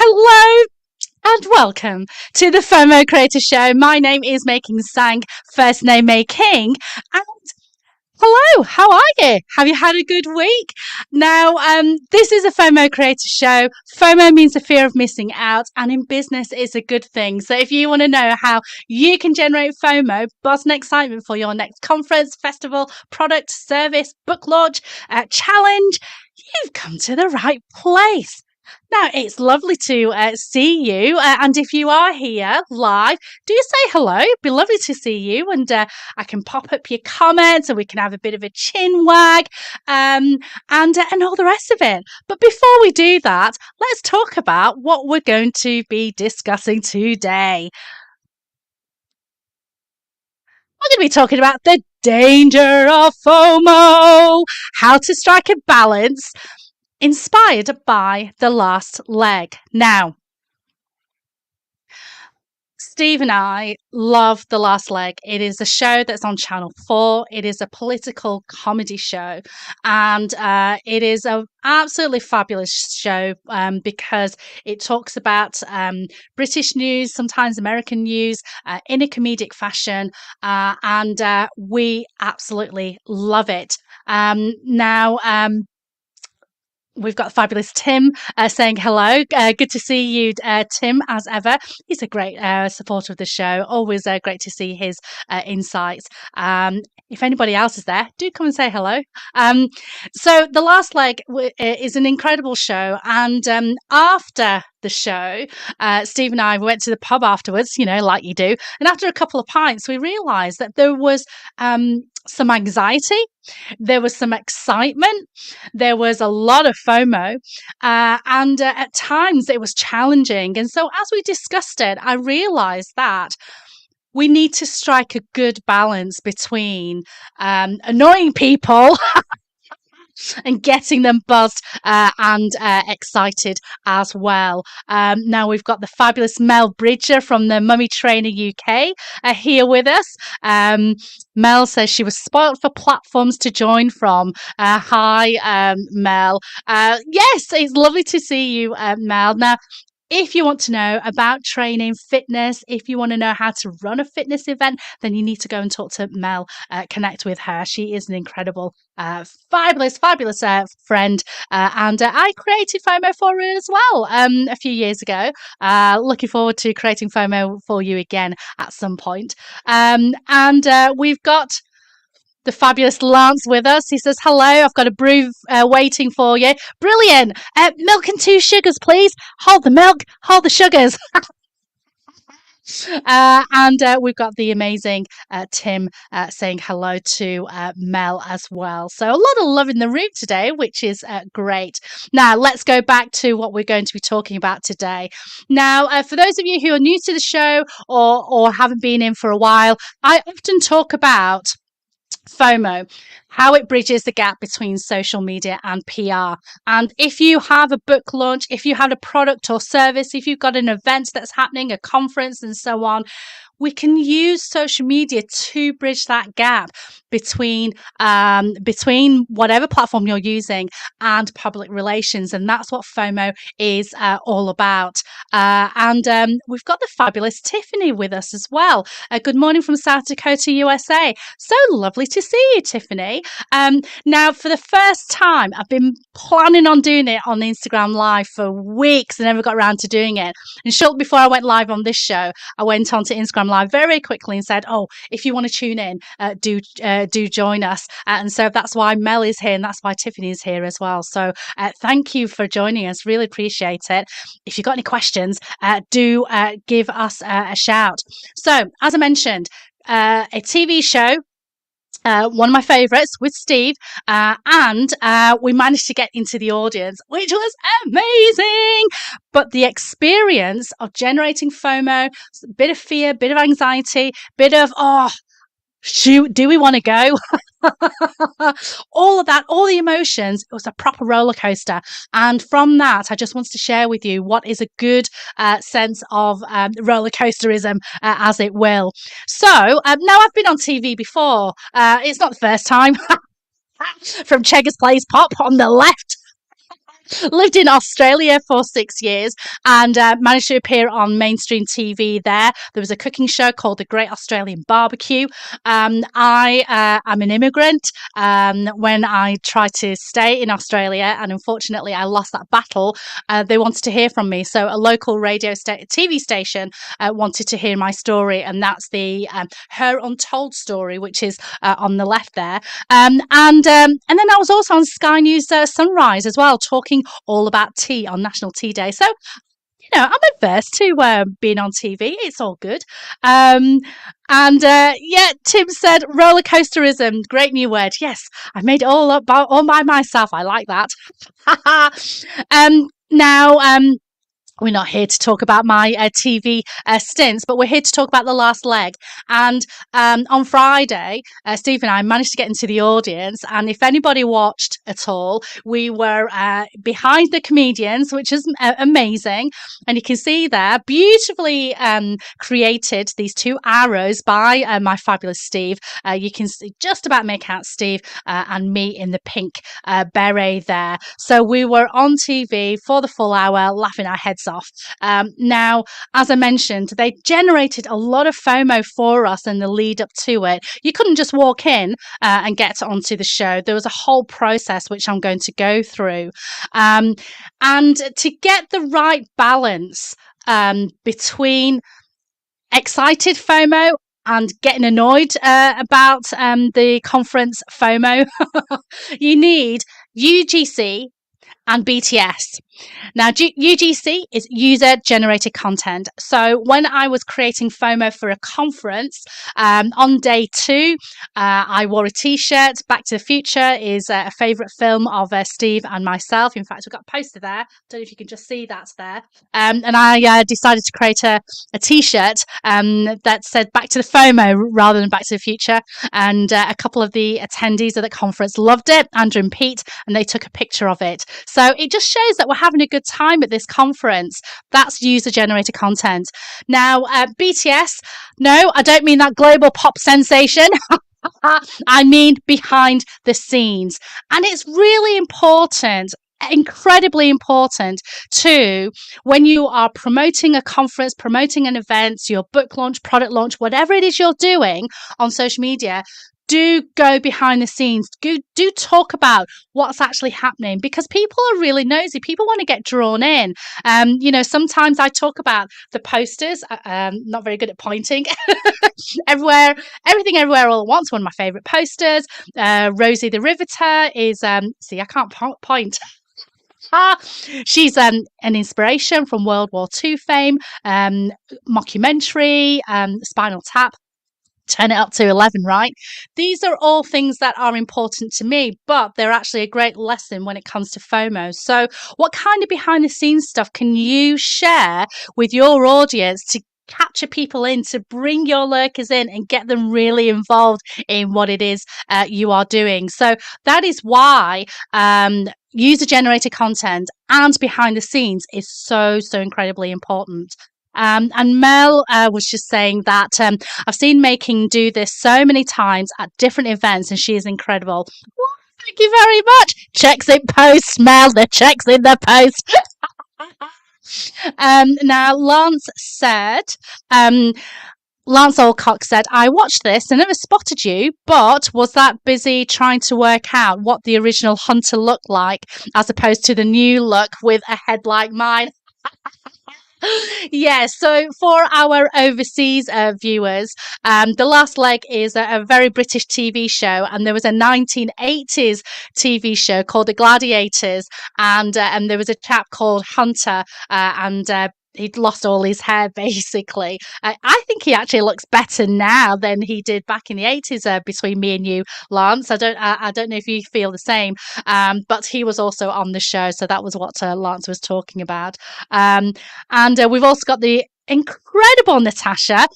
Hello and welcome to the FOMO Creator Show. My name is May King Tsang, first name May King, and hello, how are you? Have you had a good week? Now, this is a FOMO Creator Show. FOMO means the fear of missing out, and in business, it's a good thing. So if you want to know how you can generate FOMO, buzz and excitement for your next conference, festival, product, service, book launch, challenge, you've come to the right place. Now, it's lovely to see you. And if you are here live, do say hello. It'd be lovely to see you. And I can pop up your comments and we can have a bit of a chin wag and all the rest of it. But before we do that, let's talk about what we're going to be discussing today. We're going to be talking about the danger of FOMO, how to strike a balance, inspired by The Last Leg. Now, Steve and I love The Last Leg. It is a show that's on Channel 4. It is a political comedy show. And it is an absolutely fabulous show because it talks about British news, sometimes American news, in a comedic fashion. And we absolutely love it. We've got fabulous Tim saying hello. Good to see you, Tim, as ever. He's a great supporter of the show. Always great to see his insights. If anybody else is there, do come and say hello. So The Last Leg is an incredible show. And after the show, Steve and I went to the pub afterwards, like you do. And after a couple of pints, we realised that there was some anxiety. There was some excitement. There was a lot of FOMO. And at times it was challenging. And so as we discussed it, I realized that we need to strike a good balance between annoying people and getting them buzzed and excited as well. Now we've got the fabulous Mel Bridger from the Mummy Trainer UK here with us. Mel says she was spoilt for platforms to join from. Hi, Mel. Yes, it's lovely to see you, Mel. Now, if you want to know about training, fitness, if you want to know how to run a fitness event, then you need to go and talk to Mel, connect with her. She is an incredible, fabulous friend. And I created FOMO for her as well a few years ago. Looking forward to creating FOMO for you again at some point. And we've got the fabulous Lance with us. He says, hello, I've got a brew waiting for you. Brilliant. Milk and 2 sugars, please. Hold the milk, hold the sugars. And we've got the amazing Tim saying hello to Mel as well. So a lot of love in the room today, which is great. Now, let's go back to what we're going to be talking about today. Now, for those of you who are new to the show or haven't been in for a while, I often talk about FOMO, how it bridges the gap between social media and PR. And if you have a book launch, if you have a product or service, if you've got an event that's happening, a conference and so on, we can use social media to bridge that gap between whatever platform you're using and public relations. And that's what FOMO is all about. And we've got the fabulous Tiffany with us as well. Good morning from South Dakota, USA. So lovely to see you, Tiffany. Now, for the first time, I've been planning on doing it on Instagram Live for weeks and never got around to doing it. And shortly before I went live on this show, I went on to Instagram Live very quickly and said, oh, if you want to tune in, do join us. And so that's why Mel is here and that's why Tiffany is here as well. So thank you for joining us. Really appreciate it. If you've got any questions, do give us a shout. So as I mentioned, a TV show, one of my favorites with Steve, and we managed to get into the audience, which was amazing. But the experience of generating FOMO, a bit of fear, bit of anxiety, bit of, shoot, do we want to go? All of that, all the emotions, it was a proper roller coaster. And from that, I just wanted to share with you what is a good sense of roller coasterism, as it will. So now I've been on TV before. It's not the first time. From Cheggers Plays Pop on the left. Lived in Australia for 6 years and managed to appear on mainstream TV there. There was a cooking show called The Great Australian Barbecue. I am an immigrant. When I tried to stay in Australia, and unfortunately I lost that battle, they wanted to hear from me. So a local TV station wanted to hear my story, and that's the Her Untold story, which is on the left there. And then I was also on Sky News Sunrise as well, talking all about tea on National Tea Day. So, I'm adverse to being on TV. It's all good. Yeah, Tim said roller coasterism. Great new word. Yes, I made it all up all by myself. I like that. Now, we're not here to talk about my TV stints, but we're here to talk about the last leg. And on Friday, Steve and I managed to get into the audience. And if anybody watched at all, we were behind the comedians, which is amazing. And you can see there, beautifully created, these two arrows by my fabulous Steve. You can just about make out Steve and me in the pink beret there. So we were on TV for the full hour, laughing our heads off. Now, as I mentioned, they generated a lot of FOMO for us in the lead up to it. You couldn't just walk in and get onto the show. There was a whole process which I'm going to go through. And to get the right balance between excited FOMO and getting annoyed about the conference FOMO, you need UGC and BTS. Now, UGC is user-generated content. So when I was creating FOMO for a conference, on day 2, I wore a T-shirt. Back to the Future is a favourite film of Steve and myself. In fact, we've got a poster there. I don't know if you can just see that there. And I decided to create a T-shirt that said Back to the FOMO rather than Back to the Future. And a couple of the attendees of the conference loved it, Andrew and Pete, and they took a picture of it. So it just shows that we're having a good time at this conference. That's user-generated content. Now, BTS, no, I don't mean that global pop sensation. I mean behind the scenes. And it's really important, incredibly important to, when you are promoting a conference, promoting an event, your book launch, product launch, whatever it is you're doing on social media, do go behind the scenes. Do talk about what's actually happening, because people are really nosy. People want to get drawn in. Sometimes I talk about the posters. Not very good at pointing. Everywhere, Everything, Everywhere, All at Once. One of my favourite posters. Rosie the Riveter is. See, I can't point. She's an inspiration from World War II fame. Mockumentary. Spinal Tap. Turn it up to 11, right? These are all things that are important to me, but they're actually a great lesson when it comes to FOMO. So what kind of behind the scenes stuff can you share with your audience to capture people in, to bring your lurkers in and get them really involved in what it is you are doing? So that is why user-generated content and behind the scenes is so incredibly important. And Mel was just saying that I've seen May King do this so many times at different events, and she is incredible. Well, thank you very much. Checks in post, Mel. The checks in the post. Now, Lance Alcock said, I watched this and never spotted you, but was that busy trying to work out what the original Hunter looked like as opposed to the new look with a head like mine? Yeah, so for our overseas viewers, The Last Leg is a very British TV show, and there was a 1980s TV show called The Gladiators, and there was a chap called Hunter, and he'd lost all his hair, basically. I think he actually looks better now than he did back in the 80s, between me and you, Lance. I don't know if you feel the same, but he was also on the show, so that was what Lance was talking about. And we've also got the incredible, Natasha.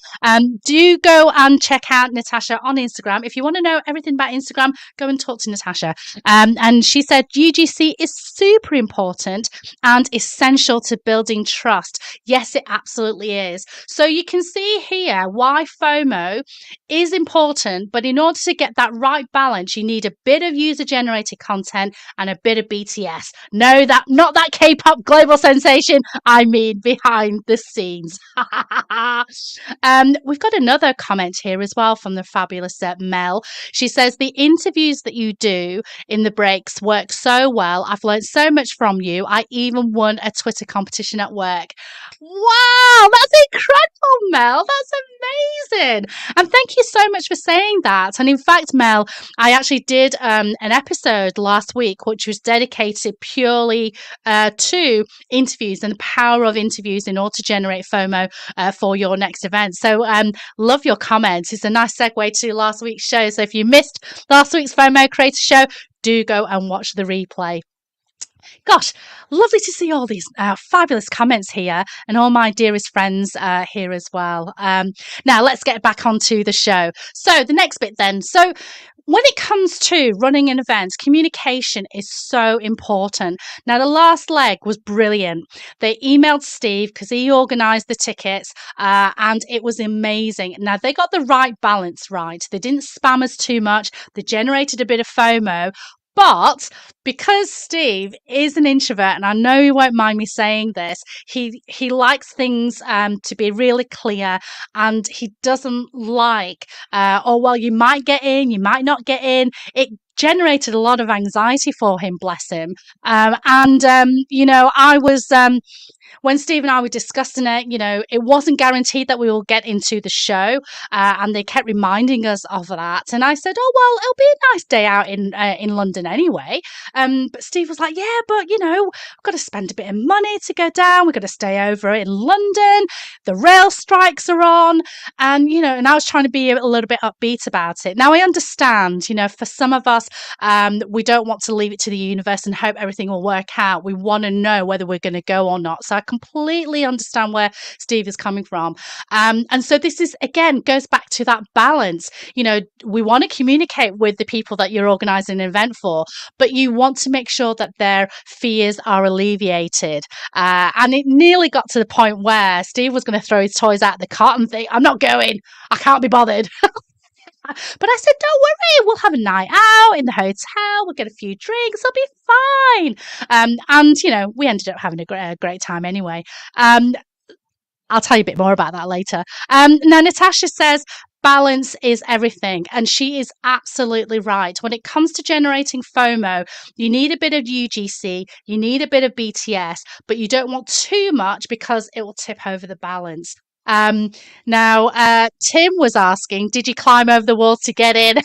Do go and check out Natasha on Instagram. If you want to know everything about Instagram, go and talk to Natasha. And she said UGC is super important and essential to building trust. Yes, it absolutely is. So you can see here why FOMO is important, but in order to get that right balance, you need a bit of user-generated content and a bit of BTS. No, that not that K-pop global sensation. I mean, behind the scenes. We've got another comment here as well from the fabulous Mel. She says the interviews that you do in the breaks work so well. I've learned so much from you. I even won a Twitter competition at work. Wow, that's incredible, Mel. That's amazing. And thank you so much for saying that. And in fact, Mel, I actually did an episode last week which was dedicated purely to interviews and the power of interviews in order to generate FOMO for your next event. So love your comments. It's a nice segue to last week's show. So if you missed last week's FOMO Creator Show, do go and watch the replay. Gosh, lovely to see all these fabulous comments here and all my dearest friends here as well. Now, let's get back onto the show. So the next bit then. So when it comes to running an event, communication is so important. Now, the last leg was brilliant. They emailed Steve because he organised the tickets and it was amazing. Now, they got the right balance right. They didn't spam us too much. They generated a bit of FOMO. But because Steve is an introvert, and I know you won't mind me saying this, he likes things to be really clear, and he doesn't like, you might get in, you might not get in. It generated a lot of anxiety for him, bless him. I was when Steve and I were discussing it, it wasn't guaranteed that we will get into the show, and they kept reminding us of that. And I said, "Oh well, it'll be a nice day out in London anyway." But Steve was like, "Yeah, but we've got to spend a bit of money to go down. We've got to stay over in London. The rail strikes are on, and And I was trying to be a little bit upbeat about it. Now I understand, for some of us, we don't want to leave it to the universe and hope everything will work out. We want to know whether we're going to go or not. So I completely understand where Steve is coming from. And so this is, again, goes back to that balance. We want to communicate with the people that you're organizing an event for, but you want to make sure that their fears are alleviated. And it nearly got to the point where Steve was going to throw his toys out the cart and think, I'm not going. I can't be bothered. But I said, don't worry, we'll have a night out in the hotel. We'll get a few drinks. It'll be fine. We ended up having a great time anyway. I'll tell you a bit more about that later. Now, Natasha says, balance is everything. And she is absolutely right. When it comes to generating FOMO, you need a bit of UGC, you need a bit of BTS, but you don't want too much because it will tip over the balance. Now, Tim was asking, did you climb over the wall to get in?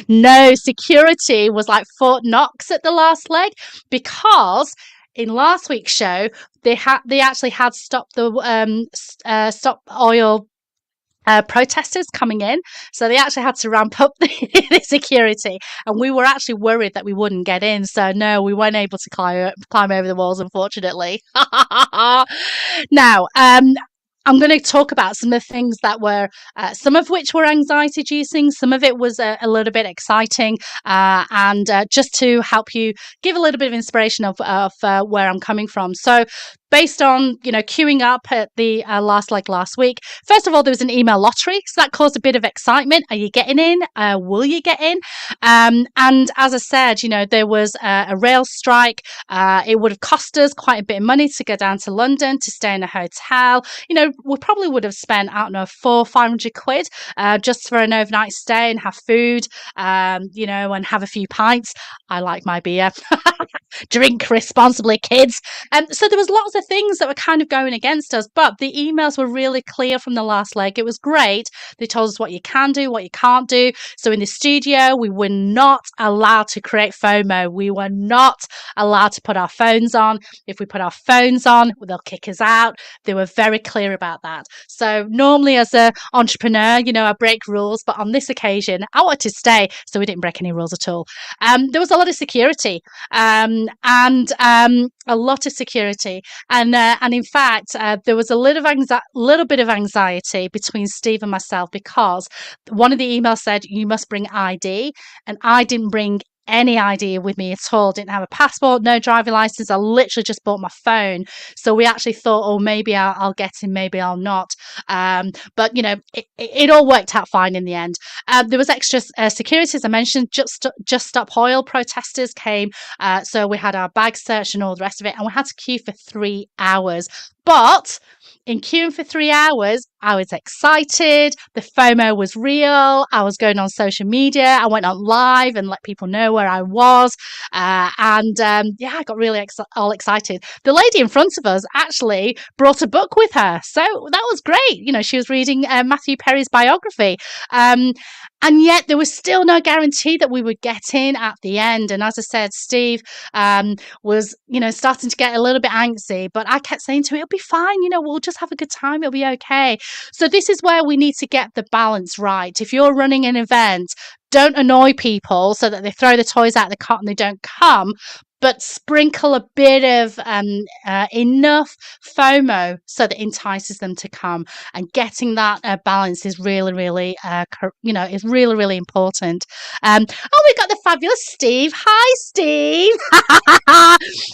No, security was like Fort Knox at the last leg because in last week's show they actually had stopped the stop oil protesters coming in, so they actually had to ramp up the security, and we were actually worried that we wouldn't get in. So no, we weren't able to climb over the walls, unfortunately. Now, I'm going to talk about some of the things that were, some of which were anxiety-inducing, some of it was a little bit exciting, and just to help you give a little bit of inspiration of where I'm coming from. So based on, queuing up at the last week, first of all, there was an email lottery, so that caused a bit of excitement. Are you getting in? Will you get in? And as I said, there was a rail strike. It would have cost us quite a bit of money to go down to London to stay in a hotel. We probably would have spent, I don't know, 400-500 quid just for an overnight stay and have food, and have a few pints. I like my beer. Drink responsibly, kids. So there was lots of things that were kind of going against us, but the emails were really clear from the last leg. It was great. They told us what you can do, what you can't do. So in the studio, we were not allowed to create FOMO. We were not allowed to put our phones on. If we put our phones on, they'll kick us out. They were very clear about that. So normally as an entrepreneur, I break rules, but on this occasion, I wanted to stay, so we didn't break any rules at all. There was a lot of security. and a lot of security. And in fact, there was a little bit of anxiety between Steve and myself because one of the emails said you must bring ID, and I didn't bring any idea with me at all. Didn't have a passport, no driving license. I literally just bought my phone. So we actually thought, oh, maybe I'll get in, maybe I'll not. But it all worked out fine in the end. There was extra security, as I mentioned. Just Stop Oil protesters came, so we had our bag searched and all the rest of it, and we had to queue for 3 hours. But in queuing for 3 hours, I was excited. The FOMO was real. I was going on social media. I went on live and let people know where I was. I got really all excited. The lady in front of us actually brought a book with her. So that was great. She was reading Matthew Perry's biography. And yet there was still no guarantee that we would get in at the end. And as I said, Steve was, starting to get a little bit angsty, but I kept saying to him, it'll be fine. We'll just have a good time. It'll be okay. So this is where we need to get the balance right. If you're running an event, don't annoy people so that they throw the toys out of the cot and they don't come, but sprinkle a bit of enough FOMO so that it entices them to come. And getting that balance is really, really, is really, really important. We've got the fabulous Steve. Hi, Steve.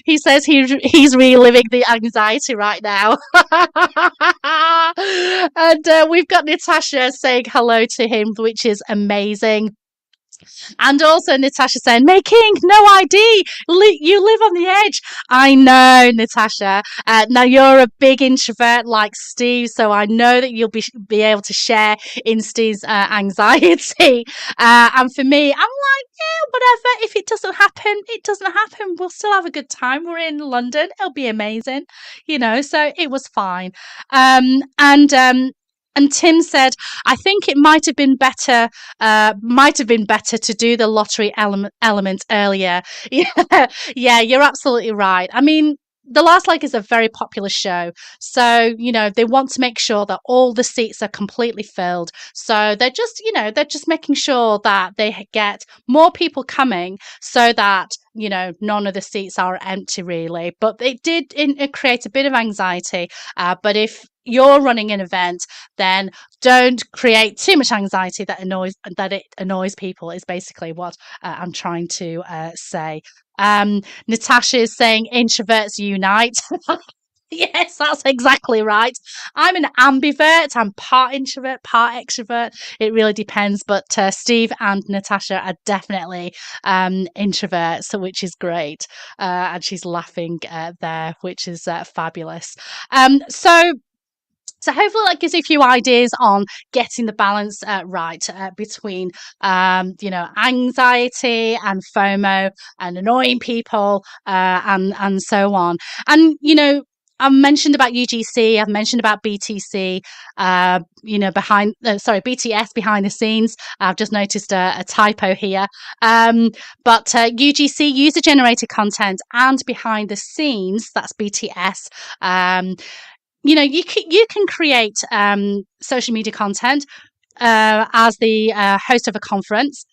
He says he's reliving the anxiety right now. And we've got Natasha saying hello to him, which is amazing. And also Natasha saying, May King, no ID. You live on the edge. I know, Natasha. Now you're a big introvert like Steve, so I know that you'll be able to share in Steve's anxiety. And for me, I'm like, yeah, whatever. If it doesn't happen, it doesn't happen. We'll still have a good time. We're in London. It'll be amazing. So it was fine. And Tim said, I think it might have been better to do the lottery element earlier. Yeah, you're absolutely right. I mean, The Last Leg is a very popular show. So, they want to make sure that all the seats are completely filled. So they're just making sure that they get more people coming so that, none of the seats are empty really. But it did create a bit of anxiety. But if you're running an event, then don't create too much anxiety that it annoys people is basically what I'm trying to say. Natasha is saying introverts unite. Yes, that's exactly right. I'm an ambivert. I'm part introvert, part extrovert. It really depends. But Steve and Natasha are definitely introverts, which is great. And she's laughing there, which is fabulous. So hopefully that gives you a few ideas on getting the balance right between, anxiety and FOMO and annoying people and so on. And, I've mentioned about UGC, I've mentioned about BTC, BTS behind the scenes. I've just noticed a typo here. But UGC, user-generated content, and behind the scenes, that's BTS. You can create social media content as the host of a conference.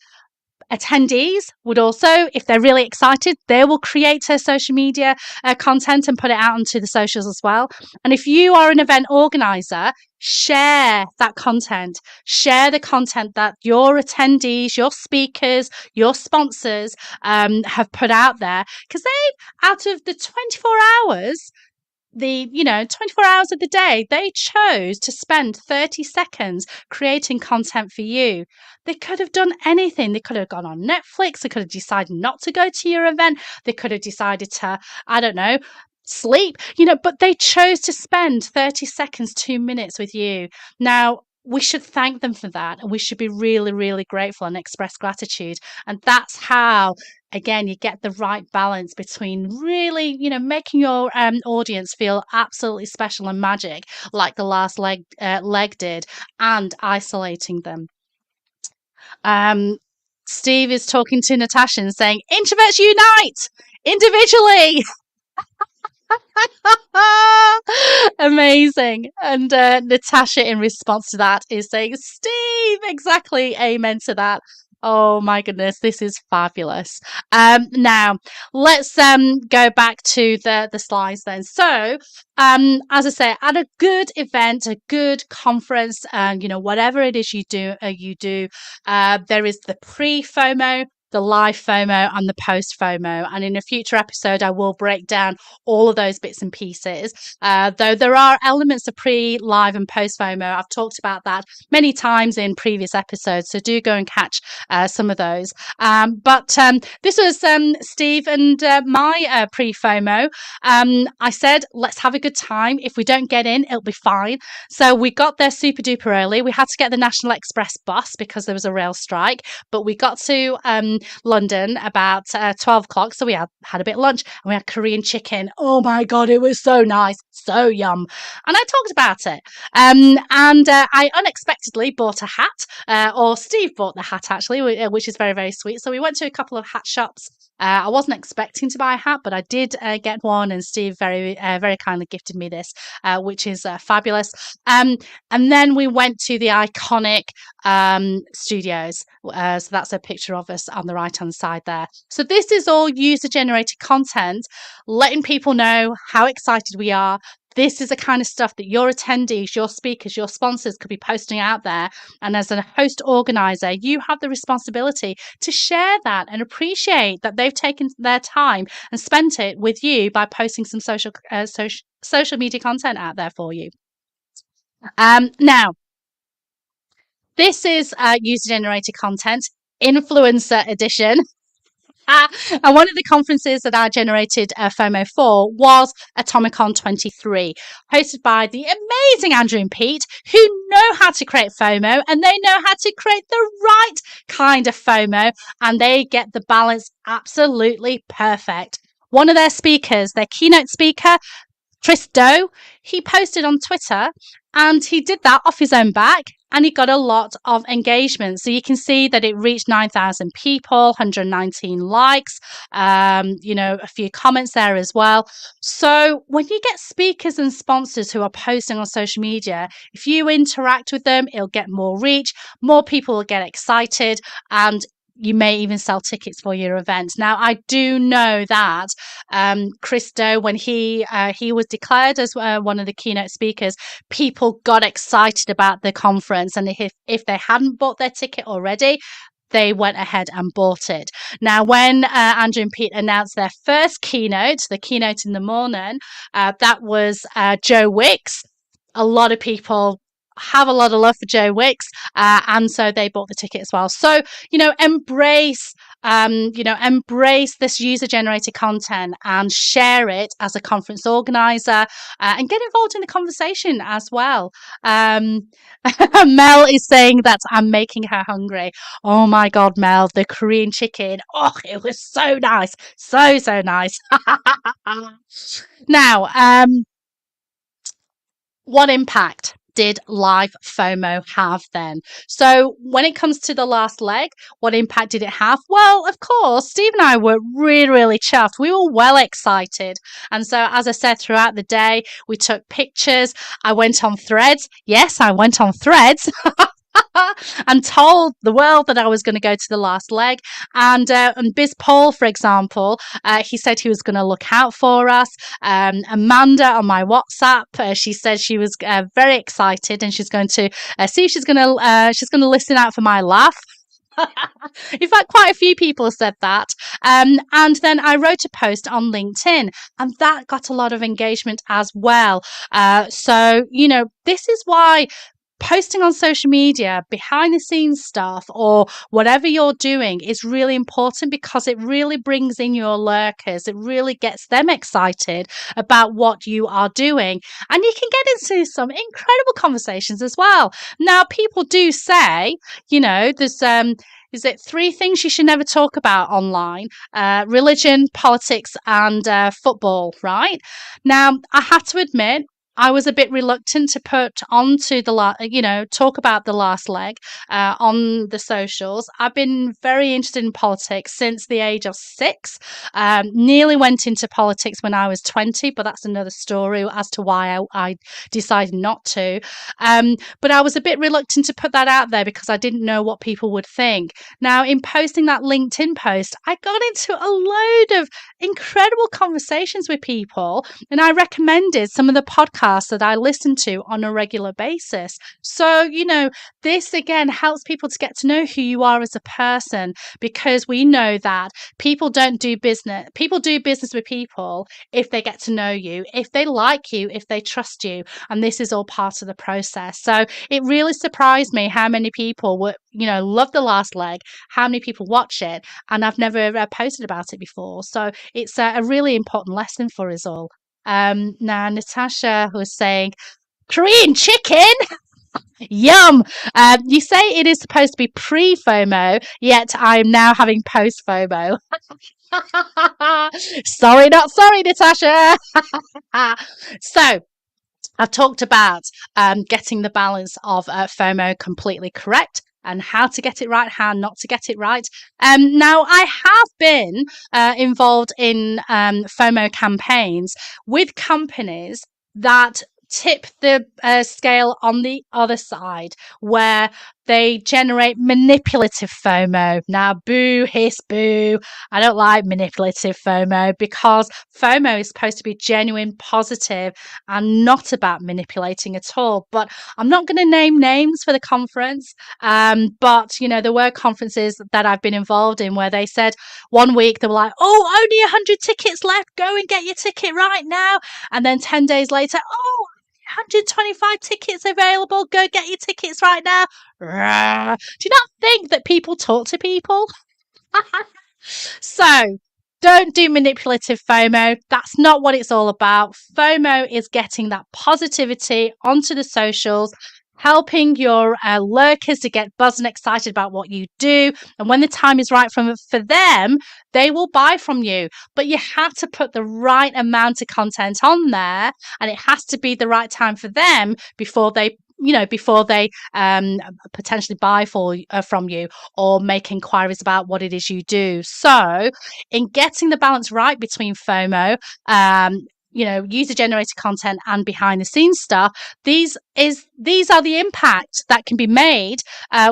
Attendees would also, if they're really excited, they will create their social media content and put it out onto the socials as well. And if you are an event organizer, share that content. Share the content that your attendees, your speakers, your sponsors have put out there, because out of the 24 hours, 24 hours of the day, they chose to spend 30 seconds creating content for you. They could have done anything. They could have gone on Netflix. They could have decided not to go to your event. They could have decided to, I don't know, sleep, but they chose to spend 30 seconds, 2 minutes with you. Now, we should thank them for that. And we should be really, really grateful and express gratitude. And that's how, again, you get the right balance between really, making your audience feel absolutely special and magic, like The Last Leg did, and isolating them. Steve is talking to Natasha and saying, introverts unite individually. Amazing. And Natasha, in response to that, is saying, Steve, exactly, amen to that. Oh my goodness, this is fabulous. Now let's go back to the slides then. So, as I say, at a good event, a good conference, and whatever it is you do, there is the pre-FOMO, the live FOMO, and the post FOMO. And in a future episode, I will break down all of those bits and pieces. Though there are elements of pre, live, and post FOMO. I've talked about that many times in previous episodes, so do go and catch some of those. But this was Steve and my pre FOMO. I said, let's have a good time. If we don't get in, it'll be fine. So we got there super duper early. We had to get the National Express bus because there was a rail strike, but we got to London about 12 o'clock. So we had a bit of lunch and we had Korean chicken. Oh my God, it was so nice. So yum. And I talked about it. And I unexpectedly bought a hat, or Steve bought the hat actually, which is very, very sweet. So we went to a couple of hat shops. I wasn't expecting to buy a hat, but I did get one, and Steve very kindly gifted me this, which is fabulous. And then we went to the iconic studios. So that's a picture of us on the right-hand side there. So this is all user-generated content, letting people know how excited we are. This is the kind of stuff that your attendees, your speakers, your sponsors could be posting out there. And as a host organizer, you have the responsibility to share that and appreciate that they've taken their time and spent it with you by posting some social media content out there for you. Now, this is user-generated content, influencer edition. And one of the conferences that I generated FOMO for was Atomicon 23, hosted by the amazing Andrew and Pete, who know how to create FOMO, and they know how to create the right kind of FOMO, and they get the balance absolutely perfect. One of their speakers, their keynote speaker, Chris Do, he posted on Twitter, and he did that off his own back, and he got a lot of engagement. So you can see that it reached 9,000 people, 119 likes, a few comments there as well. So when you get speakers and sponsors who are posting on social media, if you interact with them, it'll get more reach, more people will get excited, and you may even sell tickets for your event. Now, I do know that Chris Do, when he was declared as one of the keynote speakers, people got excited about the conference. And if they hadn't bought their ticket already, they went ahead and bought it. Now, when Andrew and Pete announced their first keynote, the keynote in the morning, that was Joe Wicks. A lot of people have a lot of love for Joe Wicks, and so they bought the ticket as well. So, embrace this user-generated content and share it as a conference organizer, and get involved in the conversation as well. Mel is saying that I'm making her hungry. Oh my God, Mel, the Korean chicken. Oh, it was so nice. So, so nice. Now, what impact did live FOMO have then? So when it comes to the last leg, what impact did it have? Well, of course, Steve and I were really, really chuffed. We were well excited. And so, as I said, throughout the day, we took pictures. I went on Threads. Yes, I went on Threads. And told the world that I was going to go to the last leg. And Biz Paul, for example, he said he was going to look out for us. Amanda on my WhatsApp, she said she was very excited, and she's going to see if she's going to listen out for my laugh. In fact, quite a few people said that. And then I wrote a post on LinkedIn, and that got a lot of engagement as well. So, this is why posting on social media, behind the scenes stuff, or whatever you're doing is really important, because it really brings in your lurkers. It really gets them excited about what you are doing. And you can get into some incredible conversations as well. Now, people do say, there's is it 3 things you should never talk about online? Religion, politics, and football, right? Now, I have to admit, I was a bit reluctant to put onto talk about the last leg on the socials. I've been very interested in politics since the age of 6. Nearly went into politics when I was 20, but that's another story as to why I decided not to. But I was a bit reluctant to put that out there because I didn't know what people would think. Now, in posting that LinkedIn post, I got into a load of incredible conversations with people, and I recommended some of the podcasts that I listen to on a regular basis. So, this again helps people to get to know who you are as a person, because we know that people do business with people if they get to know you, if they like you, if they trust you. And this is all part of the process. So it really surprised me how many people would, love the last leg, how many people watch it, and I've never posted about it before. So it's a really important lesson for us all. Now, Natasha was saying, Korean chicken? Yum! You say it is supposed to be pre-FOMO, yet I am now having post-FOMO. Sorry, not sorry, Natasha. So, I've talked about getting the balance of FOMO completely correct, and how to get it right, how not to get it right. Now, I have been involved in FOMO campaigns with companies that tip the scale on the other side, where they generate manipulative FOMO. Now, boo, hiss, boo. I don't like manipulative FOMO, because FOMO is supposed to be genuine, positive, and not about manipulating at all. But I'm not going to name names for the conference. But, there were conferences that I've been involved in where they said one week they were like, oh, only 100 tickets left. Go and get your ticket right now. And then 10 days later, oh, 125 tickets available. Go get your tickets right now. Do you not think that people talk to people? So, don't do manipulative FOMO. That's not what it's all about. FOMO is getting that positivity onto the socials, helping your lurkers to get buzzing excited about what you do. And when the time is right for them, they will buy from you. But you have to put the right amount of content on there, and it has to be the right time for them before they potentially buy from you or make inquiries about what it is you do. So in getting the balance right between FOMO, user-generated content and behind-the-scenes stuff, these are the impacts that can be made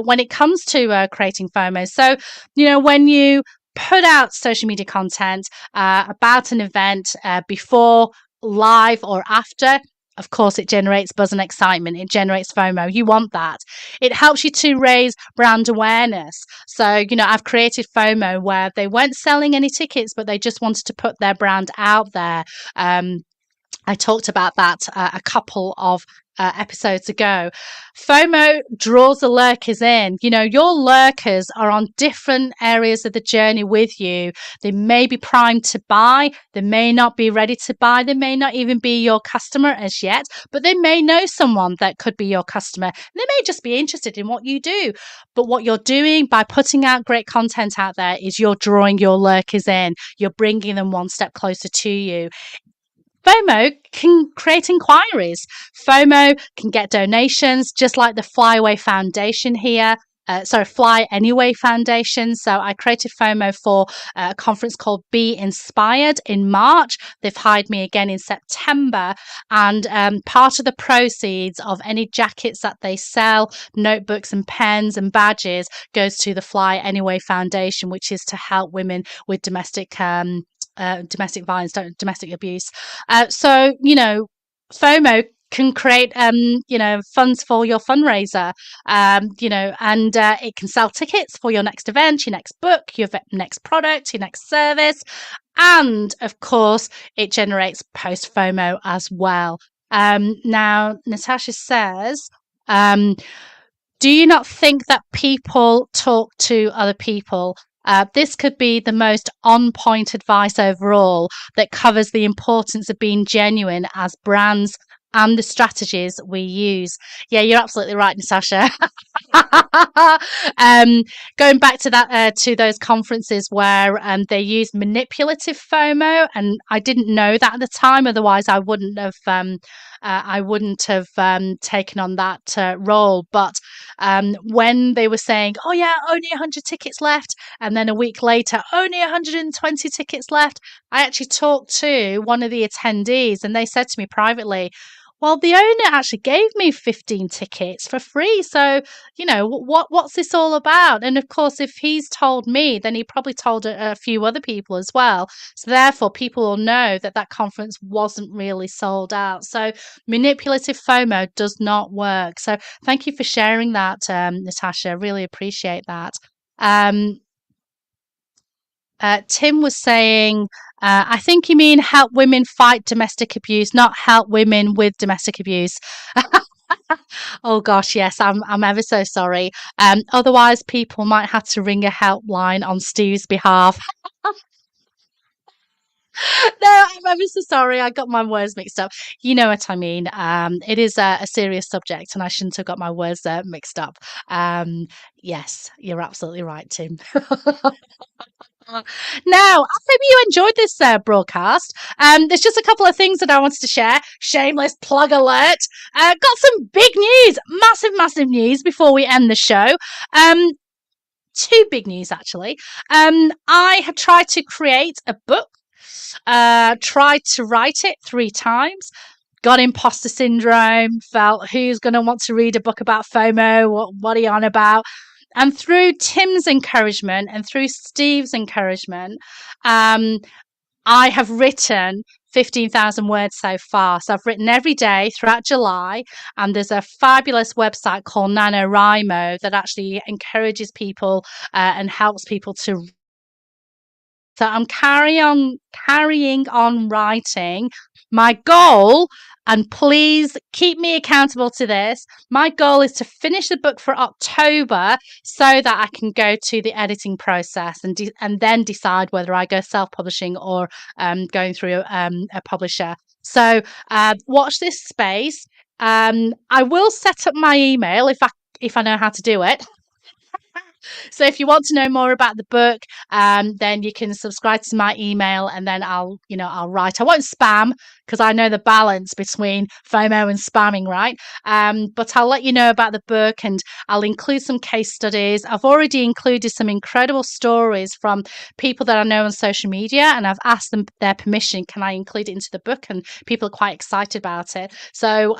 when it comes to creating FOMO. So, when you put out social media content about an event before, live, or after, of course, it generates buzz and excitement. It generates FOMO. You want that. It helps you to raise brand awareness. So, I've created FOMO where they weren't selling any tickets, but they just wanted to put their brand out there. I talked about that a couple of episodes ago. FOMO draws the lurkers in. Your lurkers are on different areas of the journey with you. They may be primed to buy. They may not be ready to buy. They may not even be your customer as yet, but they may know someone that could be your customer. They may just be interested in what you do. But what you're doing by putting out great content out there is you're drawing your lurkers in. You're bringing them one step closer to you. FOMO can create inquiries. FOMO can get donations, just like the Fly Foundation here. Fly Anyway Foundation. So I created FOMO for a conference called Be Inspired in March. They've hired me again in September. And part of the proceeds of any jackets that they sell, notebooks and pens and badges, goes to the Fly Anyway Foundation, which is to help women with domestic violence, domestic abuse. FOMO can create, funds for your fundraiser, and it can sell tickets for your next event, your next book, your next product, your next service. And of course, it generates post FOMO as well. Now, Natasha says, do you not think that people talk to other people? This could be the most on-point advice overall that covers the importance of being genuine as brands and the strategies we use. Yeah, you're absolutely right, Natasha. um, Going back to that, to those conferences where they use manipulative FOMO, and I didn't know that at the time. Otherwise, I wouldn't have taken on that role. But when they were saying, "Oh yeah, only 100 tickets left," and then a week later, only 120 tickets left, I actually talked to one of the attendees, and they said to me privately, well, the owner actually gave me 15 tickets for free. So, what's this all about? And of course, if he's told me, then he probably told a few other people as well. So therefore, people will know that that conference wasn't really sold out. So manipulative FOMO does not work. So thank you for sharing that, Natasha. Really appreciate that. Um, Tim was saying, I think you mean help women fight domestic abuse, not help women with domestic abuse. Oh gosh, yes, I'm ever so sorry. Otherwise, people might have to ring a helpline on Stu's behalf. No, I'm ever so sorry. I got my words mixed up. You know what I mean. It is a serious subject, and I shouldn't have got my words mixed up. Yes, you're absolutely right, Tim. Now, I hope you enjoyed this broadcast. There's just a couple of things that I wanted to share. Shameless plug alert. Got some big news, massive, massive news before we end the show. Two big news, actually. I have tried to create a book, tried to write it 3 times. Got imposter syndrome, felt who's going to want to read a book about FOMO? What are you on about? And through Tim's encouragement and through Steve's encouragement, I have written 15,000 words so far. So I've written every day throughout July, and there's a fabulous website called NaNoWriMo that actually encourages people and helps people to. So I'm carrying on writing. My goal, and please keep me accountable to this, my goal is to finish the book for October so that I can go to the editing process and then decide whether I go self-publishing or going through a publisher. So watch this space. I will set up my email if I know how to do it. So if you want to know more about the book, then you can subscribe to my email, and then I'll write. I won't spam because I know the balance between FOMO and spamming, right? But I'll let you know about the book, and I'll include some case studies. I've already included some incredible stories from people that I know on social media, and I've asked them their permission. Can I include it into the book? And people are quite excited about it. So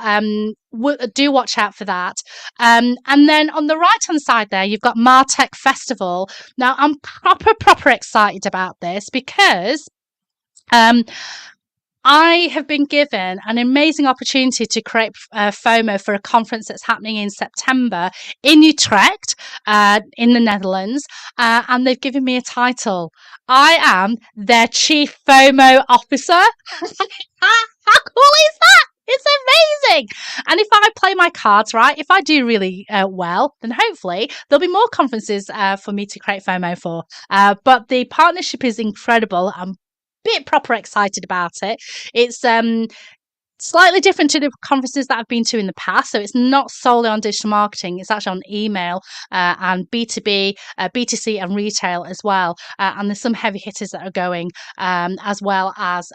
do watch out for that. And then on the right hand side there, you've got Martech Festival. Now I'm proper excited about this because I have been given an amazing opportunity to create FOMO for a conference that's happening in September in Utrecht, in the Netherlands, and they've given me a title. I am their Chief FOMO Officer. How cool is that? It's amazing. And if I play my cards right, if I do really well, then hopefully there'll be more conferences for me to create FOMO for. But the partnership is incredible. I'm a bit proper excited about it. It's slightly different to the conferences that I've been to in the past. So it's not solely on digital marketing. It's actually on email and B2B, B2C and retail as well. And there's some heavy hitters that are going, as well as,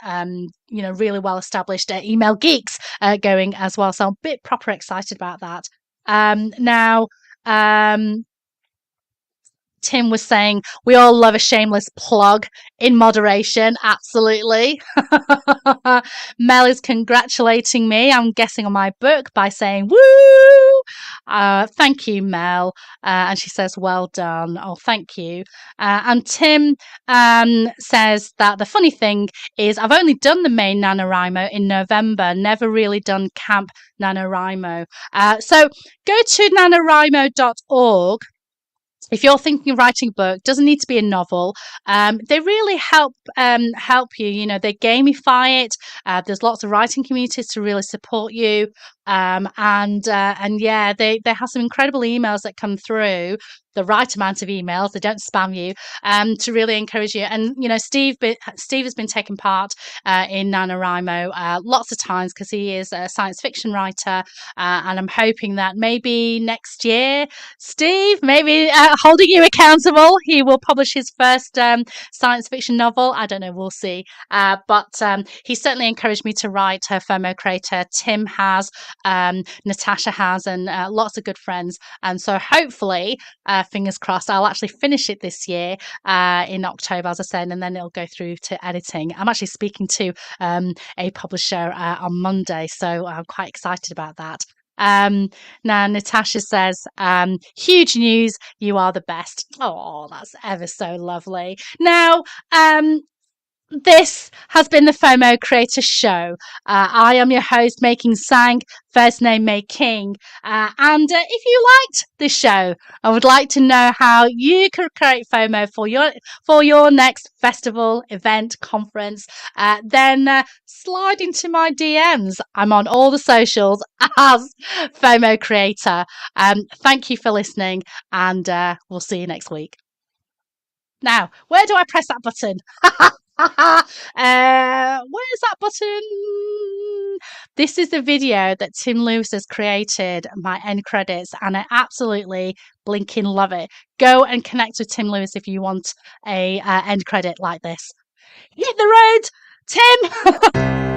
really well established email geeks going as well. So I'm a bit proper excited about that. Now, Tim was saying we all love a shameless plug in moderation. Absolutely. Mel is congratulating me, I'm guessing, on my book by saying, woo! Thank you, Mel. And she says, well done. Oh, thank you. And Tim says that the funny thing is I've only done the main NaNoWriMo in November, never really done Camp NaNoWriMo. So go to nanowrimo.org. If you're thinking of writing a book, doesn't need to be a novel. They really help you. They gamify it. There's lots of writing communities to really support you. And yeah, they have some incredible emails that come through, the right amount of emails, they don't spam you, to really encourage you. And Steve has been taking part in NaNoWriMo lots of times because he is a science fiction writer, and I'm hoping that maybe next year, Steve, maybe holding you accountable, he will publish his first science fiction novel. I don't know, we'll see. But he certainly encouraged me to write. Her FOMO creator Tim has, Natasha has, and lots of good friends. And so hopefully, fingers crossed, I'll actually finish it this year in October, as I said, and then it'll go through to editing. I'm actually speaking to a publisher on Monday, so I'm quite excited about that. Now Natasha says, huge news, you are the best. Oh, that's ever so lovely. Now, this has been the FOMO Creator Show. I am your host, May King Tsang, first name May King. And if you liked this show and would like to know how you could create FOMO for your next festival, event, conference, then slide into my DMs. I'm on all the socials as FOMO Creator. Thank you for listening, and we'll see you next week. Now, where do I press that button? Where's that button? This is the video that Tim Lewis has created, my end credits, and I absolutely blinking love it. Go and connect with Tim Lewis if you want a end credit like this. Hit the road, Tim!